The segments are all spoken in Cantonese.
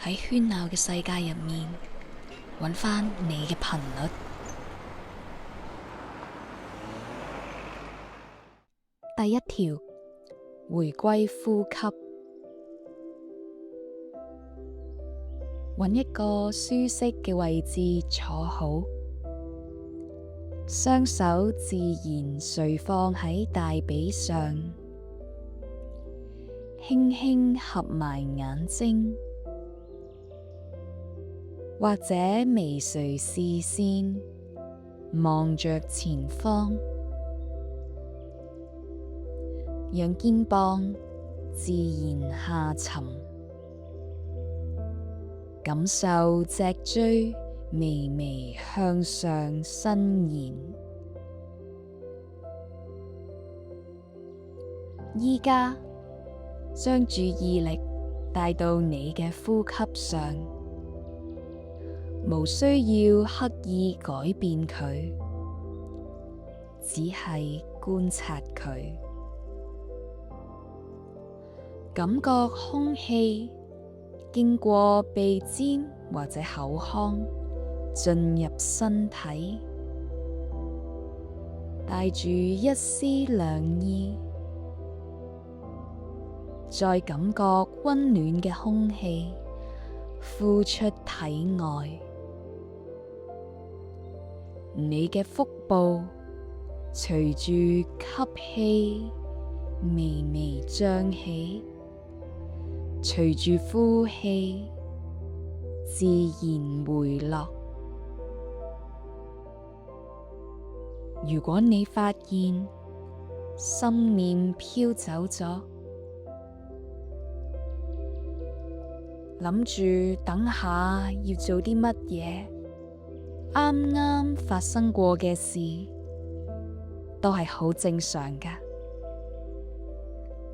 喺喧鬧嘅世界入面，揾返你嘅頻率。第一條，回歸呼吸，揾一個舒適嘅位置坐好，雙手自然垂放喺大髀上，輕輕合埋眼睛，或者微垂視線，望着前方，讓肩膀自然下沉，感受脊椎微微向上伸延。依家將注意力帶到你嘅呼吸上，無需要刻意改變佢，只係觀察佢。感覺空氣經過鼻尖或者口腔進入身體，帶住一絲涼意，再感覺溫暖嘅空氣呼出體外。你嘅腹部隨住吸氣微微脹起，隨住呼氣自然回落。如果你發現心念飄走咗，諗住等下要做啲乜嘢，啱啱發生過嘅事都係好正常㗎。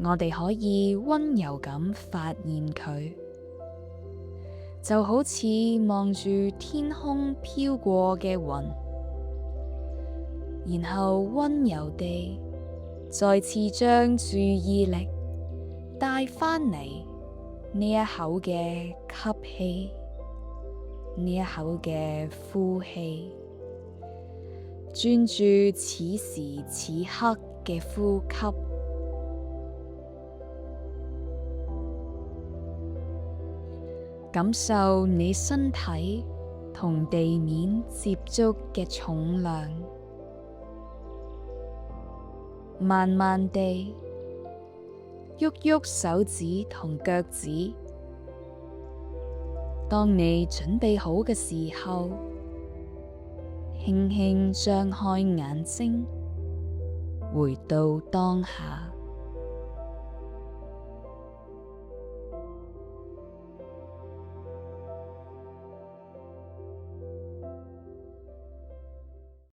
我哋可以溫柔咁發現佢，就好似望住天空飄過嘅雲，然後溫柔地再次將注意力帶返嚟呢一口嘅吸氣，呢一口嘅呼氣，專注此時此刻嘅呼吸。感受你身體同地面接觸嘅重量，慢慢地喐喐手指同腳趾。當你準備好嘅時候，輕輕張開眼睛，回到當下。